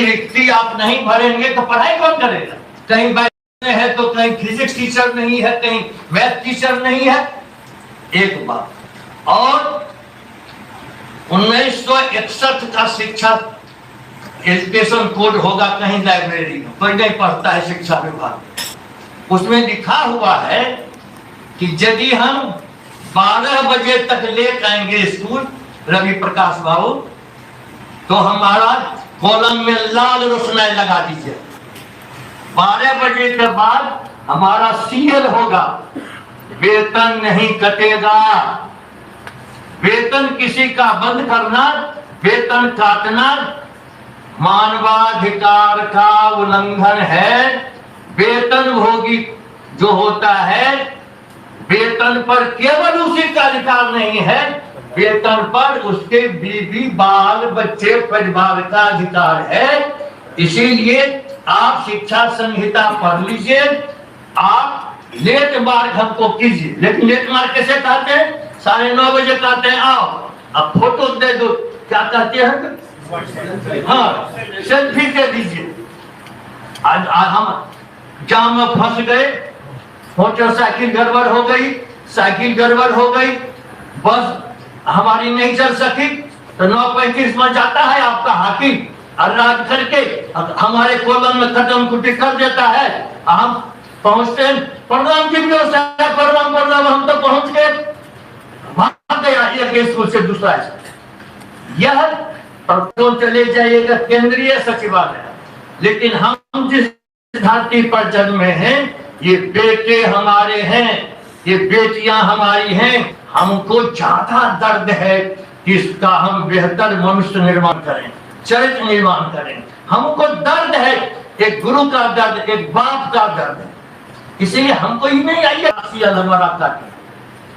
रिक्ति आप नहीं भरेंगे तो पढ़ाई कौन करेगा? कहीं बायो है तो कहीं फिजिक्स टीचर नहीं है, कहीं मैथ टीचर नहीं है, एक बात। और 1961 का शिक्षा एजुकेशन कोड होगा कहीं लाइब्रेरी में, कोई नहीं पढ़ता है शिक्षा विभाग। उसमें लिखा हुआ है कि यदि हम 12 बजे तक लेट आएंगे स्कूल, रवि प्रकाश बाबू, तो हमारा कॉलम में लाल रोशनाई लगा दीजिए। 12 बजे के बाद हमारा सीएल होगा, वेतन नहीं कटेगा। वेतन किसी का बंद करना, वेतन काटना मानवाधिकार का उल्लंघन है। वेतन भोगी जो होता है, वेतन पर केवल उसी का अधिकार नहीं है, वेतन पर उसके बीवी बाल बच्चे परिवार का अधिकार है। इसीलिए आप शिक्षा संहिता पढ़ लीजिए, आप लेट मार्क हमको कीजिए। लेकिन लेट मार्क कैसे कहते हैं? 9:30 बजे कहते हैं आओ, अब फोटो दे दो, क्या कहते हैं? हाँ, सेल्फी दे दीजिए। आज हम जाम में फंस गए, मोटरसाइकिल गड़बड़ हो गई, साइकिल गड़बड़ हो गई, बस हमारी नहीं चल सकी, तो 9:35 में जाता है आपका हाकिम और रात करके हमारे कॉलम में कदम कुटी कर देता है। हम पहुंचते हैं, प्रणाम की व्यवस्था, प्रणाम प्रणाम, हम तो पहुंच गए, भाग गया एक स्कूल से दूसरा स्कूल। यह प्रश्न चले जाइएगा केंद्रीय सचिवालय। लेकिन हम जिस धरती पर जन्मे हैं, ये बेटे हमारे हैं, ये बेटियां हमारी हैं। हमको ज्यादा दर्द है कि इसका हम बेहतर मनुष्य निर्माण करें, चरित्र निर्माण करें। हमको दर्द है, एक गुरु का दर्द, एक बाप का दर्द है। इसीलिए हमको ही नहीं आई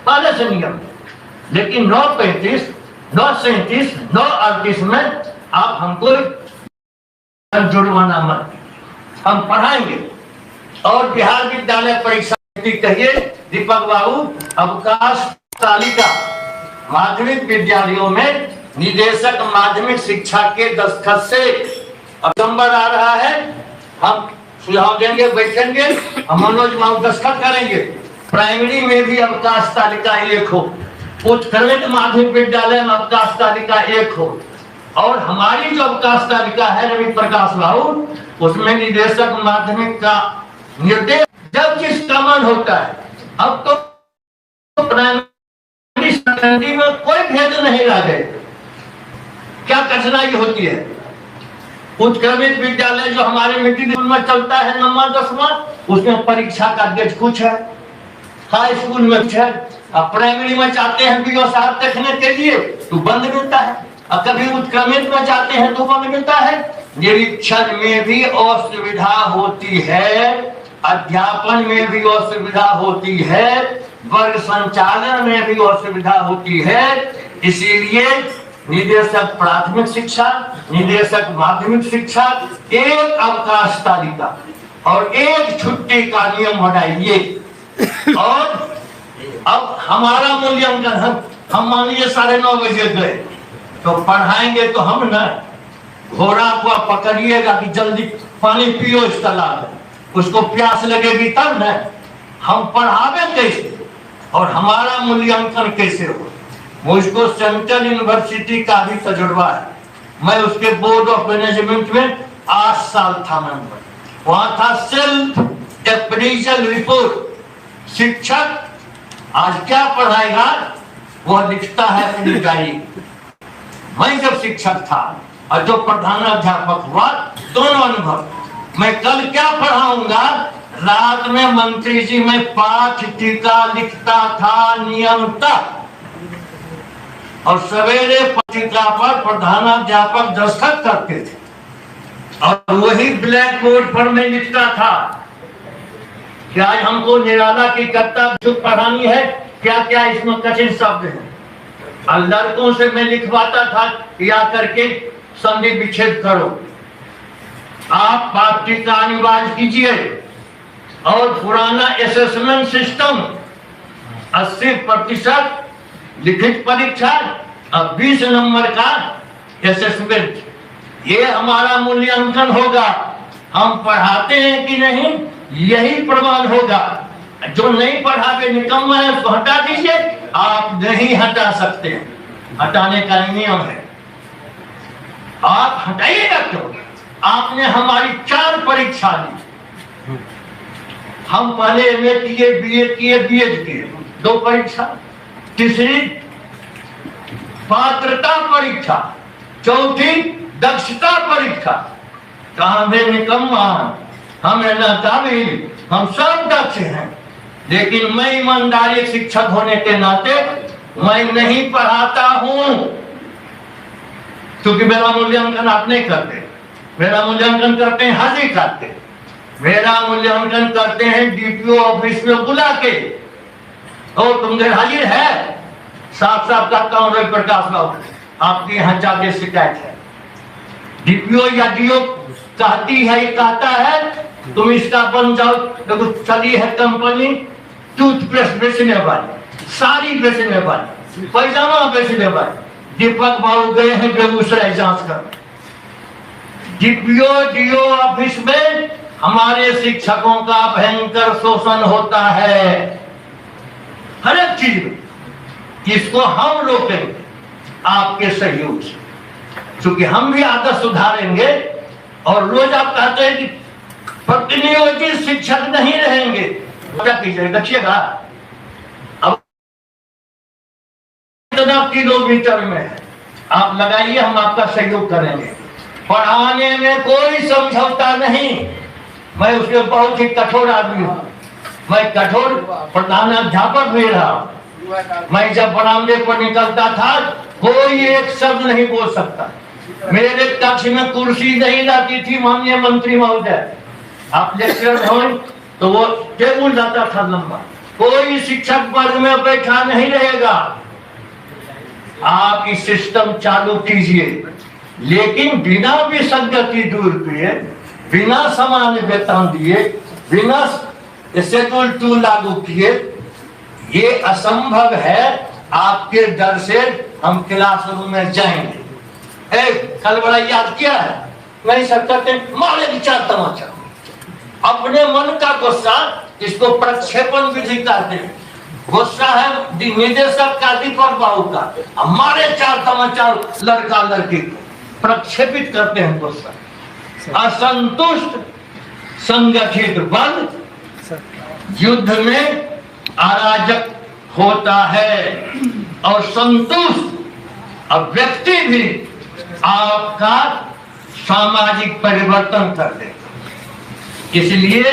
पहले से नियम। लेकिन 9:35, 9:37, 9:38 में आप हमको जुर्माना मत, हम पढ़ाएंगे। और बिहार विद्यालय परीक्षा कहिए दीपक बाबू, अवकाश तालिका माध्यमिक विद्यालयों में निदेशक माध्यमिक शिक्षा के दस्तखत से नंबर आ रहा है, हम सुझाव देंगे, बैठेंगे, हम मनोज बाबू दस्तखत करेंगे। प्राइमरी में भी अवकाश तालिका 1 हो, उत्कृष्ट माध्यमिक विद्यालय में अवकाश तालिका 1 हो, और हमारी जो अवकाश तालिका है रवि प्रकाश बाबू, उसमें निदेशक माध्यमिक का निर्देश जब जिसका मन होता है। अब तो प्राइमरी सेकेंडरी में कोई भेद नहीं रह गए। क्या कठिनाई होती है? उत्क्रमित विद्यालय जो हमारे मिडिल स्कूल में चलता है 9वां 10वां, उसमें परीक्षा का डेट कुछ है, हाई स्कूल में कुछ है। अब प्राइमरी में चाहते हैं बीओ साहब देखने के लिए तो बंद मिलता है, और कभी उत्क्रमित में जाते हैं तो बंद मिलता है। निरीक्षण में भी असुविधा होती है, अध्यापन में भी असुविधा होती है, वर्ग संचालन में भी असुविधा होती है। इसीलिए निदेशक प्राथमिक शिक्षा, निदेशक माध्यमिक शिक्षा, एक अवकाश तालिका और एक छुट्टी का नियम बनाइए। और अब हमारा मूल्यांकन, हम मान लीजिए 9:30 बजे गए तो पढ़ाएंगे, तो हम न घोड़ा को पकड़िएगा कि जल्दी पानी पियो इस तालाब में, उसको प्यास लगेगी तब न। हम पढ़ावे कैसे और हमारा मूल्यांकन कैसे हो? मुझको सेंट्रल यूनिवर्सिटी का भी तजुर्बा है। मैं उसके बोर्ड ऑफ मैनेजमेंट में 8 साल था मेंबर। वहां था सेल्फ अप्रेजल रिपोर्ट। शिक्षक आज क्या पढ़ाएगा वह लिखता है अपनी डायरी। मैं जब शिक्षक था और जो प्रधानाध्यापक हुआ, दोनों अनुभव। मैं कल क्या पढ़ाऊंगा, रात में मंत्री जी में पाठ टीका लिखता था नियमतः, और सवेरे पत्रिका पर प्रधानाध्यापक दस्तखत करते थे, और वही ब्लैक बोर्ड पर मैं लिखता था कि आज हमको निराला की कविता पढ़ानी है, क्या क्या इसमें कठिन शब्द है। और लड़कों से मैं लिखवाता था या करके संधि विच्छेद करो, आप पाठ्य का अनिवार्य कीजिए। और पुराना असेसमेंट सिस्टम 80% लिखित परीक्षा और 20 नंबर का असेसमेंट, ये हमारा मूल्यांकन होगा, हम पढ़ाते हैं कि नहीं, यही प्रमाण होगा। जो नहीं पढ़ा के निकम्मा है उसको हटा दीजिए, आप नहीं हटा सकते, हटाने का नियम है। आप हटाइएगा क्यों? आपने हमारी 4 परीक्षा ली, हम पहले एमए किए, बीए किए, बीएड किए, 2 परीक्षा, तीसरी पात्रता परीक्षा, चौथी दक्षता परीक्षा। कहा में निकम्मा, हमें न काबिल, हम सब दक्ष हैं, लेकिन मैं ईमानदारी शिक्षक होने के नाते मैं नहीं पढ़ाता हूं, क्योंकि मेरा मूल्यांकन आप नहीं करते। मेरा मूल्यांकन करते हैं हाजिर करते, मेरा मूल्यांकन करते हैं डीपीओ ऑफिस में बुला के। और तुम गैर हाजिर है, साफ साफ कहता हूं रवि प्रकाश बाबू, आपके यहाँ जाके शिकायत है। डीपीओ या डीओ कहती है, ये कहता है तुम इसका बन जाओ। देखो चली है कंपनी टूथपेस्ट बेचने वाली, साड़ी बेचने वाली, पैजामा बेचने वाली, दीपक बाबू गए हैं बेगूसराय जांच कर। डीपीओ डीओ ऑफिस में हमारे शिक्षकों का भयंकर शोषण होता है, हर एक चीज में। इसको हम रोकेंगे आपके सहयोग से, क्योंकि हम भी आदत सुधारेंगे। और रोज आप कहते हैं कि प्रतिनियोजित शिक्षक नहीं रहेंगे, क्या कीजिए, रखिएगा। अब इतना किलोमीटर में है, आप लगाइए, हम आपका सहयोग करेंगे। पढ़ाने में कोई समझौता नहीं, मैं उसके बहुत ही कठोर आदमी हूं, मैं कठोर प्रधानाध्यापक भी रहा। मैं जब बरामदे पर निकलता था कोई एक शब्द नहीं बोल सकता, मेरे कक्ष में कुर्सी नहीं लाती थी माननीय मंत्री महोदय। आप लेक्चर हो तो वो टेबल जाता था लंबा, कोई शिक्षक वर्ग में बैठा नहीं रहेगा। आप इस सिस्टम चालू कीजिए, लेकिन बिना विसंगति दूर किए, बिना समान वेतन दिए, बिना शेड्यूल 2 लागू किए, ये असंभव है। आपके डर से हम क्लासरूम में जाएंगे। कल बड़ा याद किया है, नहीं सकते मारे 4 तमाचा, अपने मन का गुस्सा, इसको प्रक्षेपण विधि कहते हैं। गुस्सा है निदेशक का, दीपक बाबू का, हमारे 4 तमाचा लड़का लड़की को प्रक्षेपित करते हैं गुस्सा। असंतुष्ट संगठित बल युद्ध में अराजक होता है, और संतुष्ट अब व्यक्ति भी आपका सामाजिक परिवर्तन कर देगा। इसलिए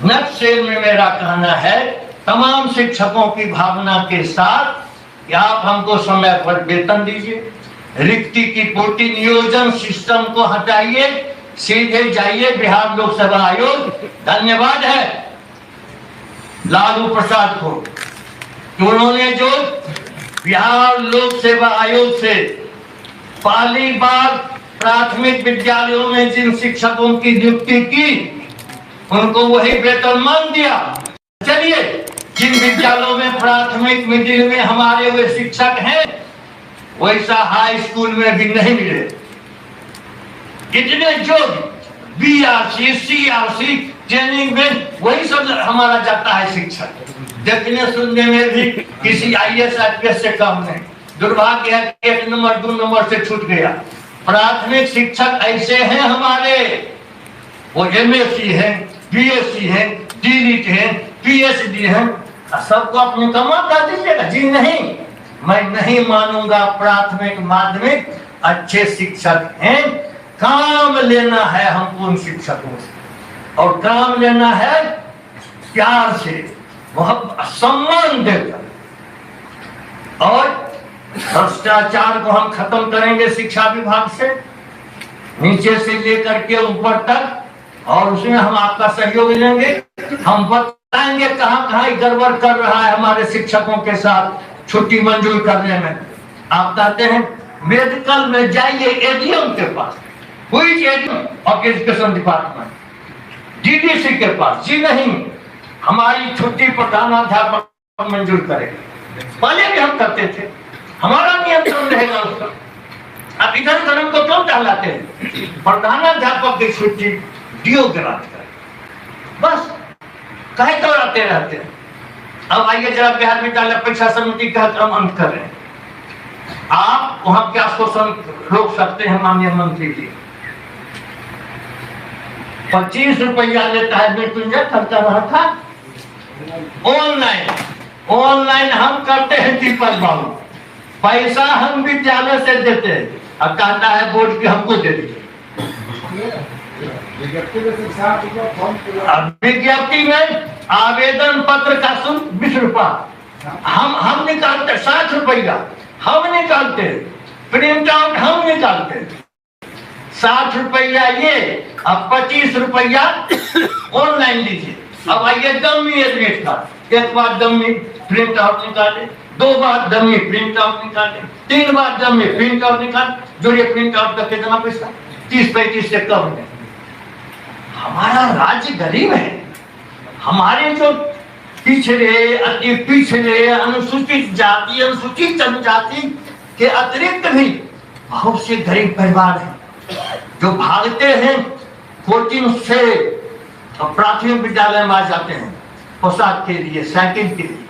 नक्शे में मेरा कहना है तमाम शिक्षकों की भावना के साथ कि आप हमको समय पर वेतन दीजिए, रिक्ति की पूर्ति, नियोजन सिस्टम को हटाइए, सीधे जाइए बिहार लोक सेवा आयोग। धन्यवाद है लालू प्रसाद को, उन्होंने जो बिहार लोक सेवा आयोग से पहली बार प्राथमिक विद्यालयों में जिन शिक्षकों की नियुक्ति की, उनको वही वेतनमान दिया। चलिए, जिन विद्यालयों में प्राथमिक मिडिल में हमारे वे शिक्षक हैं, वैसा हाई स्कूल में भी नहीं मिले। इतने जो बीआरसी सीआरसी ट्रेनिंग में वही सब हमारा जाता है शिक्षक, देखने सुनने में भी किसी आईएएस आईपीएस से कम नहीं। दुर्भाग्य है कि 1 नंबर 2 नंबर से छूट गया। प्राथमिक शिक्षक ऐसे हैं हमारे, वो एमएससी है, बीएससी है, डीलिट है, पीएचडी है, सबको अपने कमा कर दीजिएगा। जी नहीं, मैं नहीं मानूंगा। प्राथमिक माध्यमिक अच्छे शिक्षक हैं, काम लेना है हमको उन शिक्षकों से, और काम लेना है प्यार से, वह सम्मान देकर। और भ्रष्टाचार को हम खत्म करेंगे शिक्षा विभाग से, नीचे से लेकर के ऊपर तक, और उसमें हम आपका सहयोग लेंगे। हम बताएंगे कहां कहां गड़बड़ कर रहा है हमारे शिक्षकों के साथ छुट्टी मंजूर करने में। आप कहते हैं मेडिकल में जाइए एडीएम के पास, हुई ADM of education department, DDC के पास। जी नहीं, हमारी छुट्टी प्रधानाध्यापक मंजूर करेगा। पहले भी हम करते थे, हमारा नियंत्रण रहेगा उसका। अब इधर उधर को क्यों टहलाते हैं? प्रधानाध्यापक की छुट्टी डीओ ग्रांट करें, बस कहे तो रहते रहते हैं। अब आइए जरा बिहार विद्यालय परीक्षा समिति का हम अंत कर रहे हैं। आप वहां क्या शोषण रोक सकते हैं माननीय मंत्री जी? 25 रुपया लेता है मृत्युंजय खर्चा रहा था ऑनलाइन हम करते हैं दीपक बाबू, पैसा हम विद्यालय से देते हैं और कहता है बोर्ड की हमको दे दीजिए। विज्ञप्ति में आवेदन पत्र का शुल्क 20 रुपया हम निकालते, 60 रुपया हम निकालते, प्रिंट आउट हम निकालते, 60 रुपया ये, अब 25 रुपया ऑनलाइन लीजिए। अब आइए डमी एडमिट कार्ड, एक बार डमी प्रिंट आउट निकाले, 2 बार डमी प्रिंट आउट निकाले, 3 बार डमी प्रिंट आउट निकाले, जो ये प्रिंट आउट का कितना पैसा? 30-35 से कम है। हमारा राज्य गरीब है, हमारे जो पिछड़े, अति पिछड़े, अनुसूचित जाति, अनुसूचित जनजाति के अतिरिक्त भी बहुत से गरीब परिवार हैं जो भागते हैं कोचिंग से प्राथमिक विद्यालय में आ जाते हैं पोशाक के लिए, साइकिल के लिए।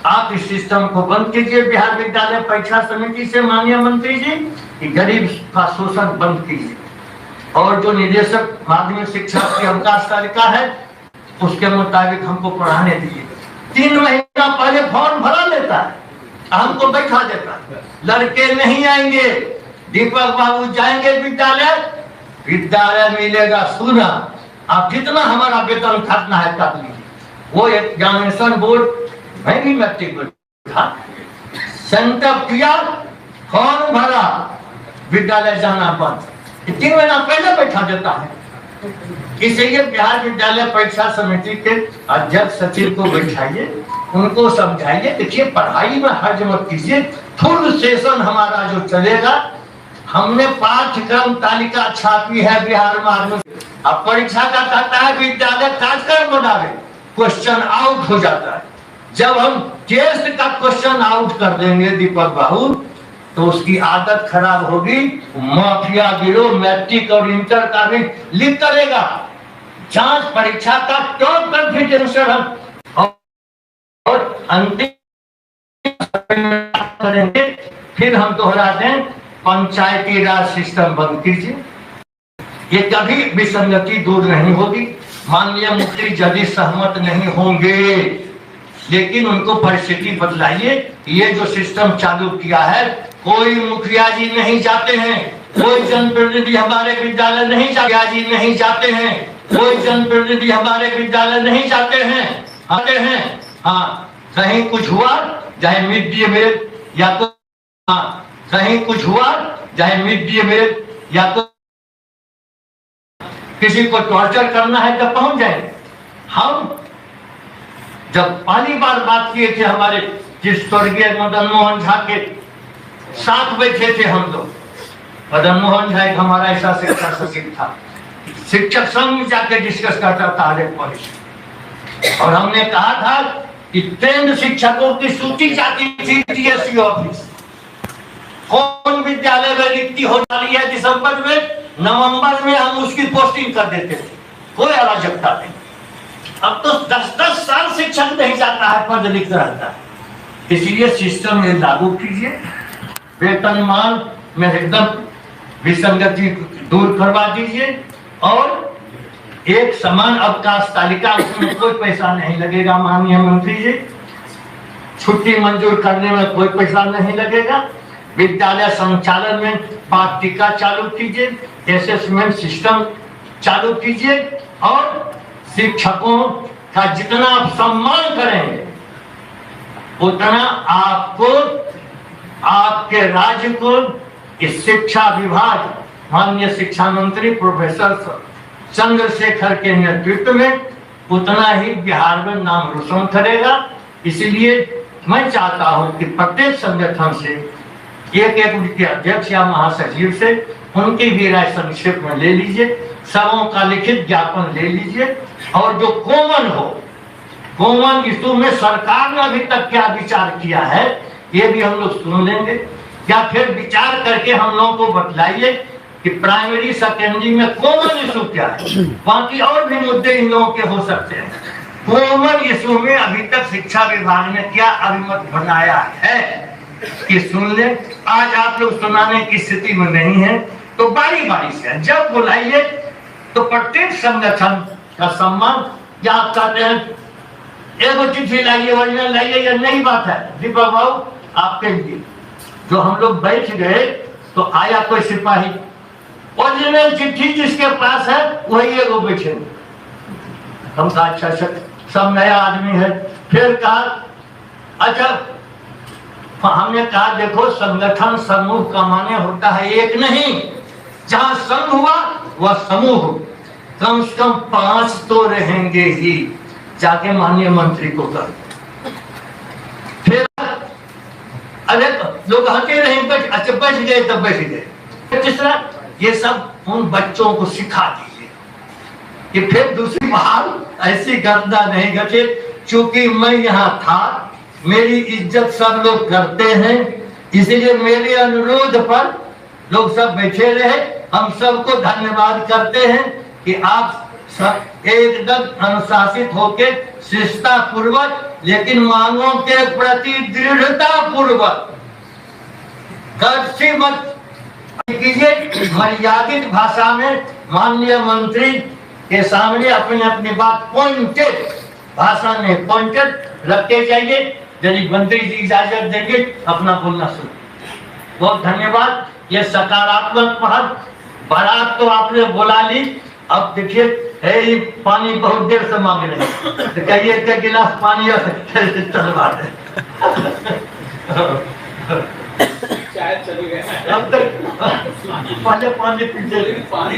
आप इस सिस्टम को बंद कीजिए बिहार विद्यालय परीक्षा समिति से माननीय मंत्री जी, कि गरीब का शोषण बंद कीजिए। और जो निदेशक माध्यमिक शिक्षा की अवकाश तालिका है उसके मुताबिक हमको पढ़ाने दीजिए। 3 महीना पहले फॉर्म भरा लेता है, हमको बैठा देता है, लड़के नहीं आएंगे, दीपक बाबू जाएंगे विद्यालय, विद्यालय मिलेगा सूना, आप जितना हमारा वेतन काटना है काट लीजिए। वो एग्जामिनेशन बोर्ड मैं भी मैट्रिक बोर्ड था, सेंटर किया, फॉर्म भरा, विद्यालय जाना बंद, 3 महीना पहले बैठा देता है। इसलिए बिहार विद्यालय परीक्षा समिति के अध्यक्ष सचिव को बैठाइए, उनको समझाइए, देखिए पढ़ाई में हर्ज मत कीजिए, फुल सेशन हमारा जो चलेगा, हमने पाठ्यक्रम तालिका छापी है बिहार में, अब परीक्षा का कहता है विद्यालय कार्यक्रम बनावे, क्वेश्चन आउट हो जाता है। जब हम टेस्ट का क्वेश्चन आउट कर देंगे दीपक बाबू, तो उसकी आदत खराब होगी, माफिया गिरोह मैट्रिक और इंटर का भी लिख करेगा, जांच परीक्षा का क्यों कॉन्फिडेंस हम और अंतिम करेंगे। फिर हम दोहरा दें, पंचायती राज सिस्टम बंद कीजिए, ये कभी विसंगति दूर नहीं होगी। माननीय मुख्यमंत्री यदि सहमत नहीं होंगे, लेकिन उनको परिस्थिति बदलाइए। ये जो सिस्टम चालू किया है, कोई मुखिया जी नहीं जाते हैं, कोई जनप्रतिनिधि हमारे विद्यालय नहीं जाते हैं, कोई जनप्रतिनिधि हमारे विद्यालय नहीं जाते हैं। हाँ, कहीं कुछ हुआ चाहे मिड डे मील या तो, हाँ कहीं कुछ हुआ चाहे मिड डे मील या तो किसी को टॉर्चर करना है तो पहुंच जाए। हम जब पहली बार बात किए थे, हमारे जिस स्वर्गीय मदन मोहन झा के साथ बैठे थे हम लोग, मदन मोहन झा एक हमारा ऐसा शिक्षा सचिव था, शिक्षक संघ में जाके डिस्कस करता था हर एक पॉलिसी, और हमने कहा था कि ट्रेंड शिक्षकों की सूची जाती थी टीएससी ऑफिस, कौन विद्यालय में रिक्ति हो रही है दिसंबर में, नवंबर में हम उसकी पोस्टिंग कर देते थे, कोई अराजकता नहीं। अब तो 10-10 साल शिक्षक नहीं जाता है, पद लिख रहता है। इसलिए सिस्टम में लागू कीजिए, वेतनमान में एकदम विसंगति दूर करवा दीजिए, और एक समान अवकाश तालिका, उसमें कोई पैसा नहीं लगेगा माननीय मंत्री जी, छुट्टी मंजूर करने में कोई पैसा नहीं लगेगा, विद्यालय संचालन में पाठ टीका चालू कीजिए, असेसमेंट सिस्टम चालू कीजिए, और शिक्षकों का जितना आप सम्मान करेंगे उतना आपको, आपके राज्य को, इस शिक्षा विभाग माननीय शिक्षा मंत्री प्रोफेसर चंद्रशेखर के नेतृत्व में उतना ही बिहार में नाम रोशन करेगा। इसलिए मैं चाहता हूं कि प्रत्येक संगठन से एक उनके अध्यक्ष या महासचिव से उनकी भी राय संक्षेप में ले लीजिए, सबों का लिखित ज्ञापन ले लीजिए, और जो कॉमन इशू में सरकार ने अभी तक क्या विचार किया है ये भी हम लोग सुन लेंगे। या फिर विचार करके हम लोगों को बतलाइए कि प्राइमरी सेकेंडरी में कॉमन इशू क्या है, बाकी और भी मुद्दे इन लोगों के हो सकते हैं। कॉमन इशू में अभी तक शिक्षा विभाग ने क्या अभिमत बनाया है कि सुन ले। आज आप लोग सुनाने की स्थिति में नहीं है तो बारी बारी से जब बुलाइए तो प्रत्येक संगठन का सम्मान, या आप कहते हैं एगो चिट्ठी लाइए, ओरिजिनल लाइए, या नई बात है दीपक बाबू आपके लिए। जो हम लोग बैठ गए तो आया कोई सिपाही, ओरिजिनल चिट्ठी जिसके पास है वही एगो बैठे। हम कहा अच्छा सब नया आदमी है। फिर कहा अच्छा, हमने कहा देखो संगठन समूह का माने होता है एक नहीं, जहां संघ हुआ वह समूह, कम से कम 5 तो रहेंगे ही। जाके माननीय मंत्री को कर। फिर अरे लोग हंसे रहे, अच्छा बैठ गए तब बैठ गए। तीसरा, ये सब उन बच्चों को सिखा दीजिए कि फिर दूसरी बार ऐसी गर्दा नहीं घटे। चूंकि मैं यहाँ था, मेरी इज्जत सब लोग करते हैं, इसलिए मेरे अनुरोध पर लोग सब बैठे रहे। हम सबको धन्यवाद करते हैं कि आप सब एकदम अनुशासित होकर शिष्टता पूर्वक लेकिन मांगों के प्रति दृढ़ता पूर्वक मत कीजिए। मर्यादित भाषा में माननीय मंत्री के सामने अपनी अपनी बात पॉइंटेड भाषा में पॉइंटेड रखते जाइए। यदि मंत्री जी इजाजत देंगे अपना बोलना शुरू। बहुत धन्यवाद। ये सकारात्मक पहल। बारात तो आपने बुला ली, अब देखिए ये पानी बहुत देर से मांग रहे हैं, तो कहिए एक गिलास पानी चलवा दे। अब तक पहले पानी पीते पानी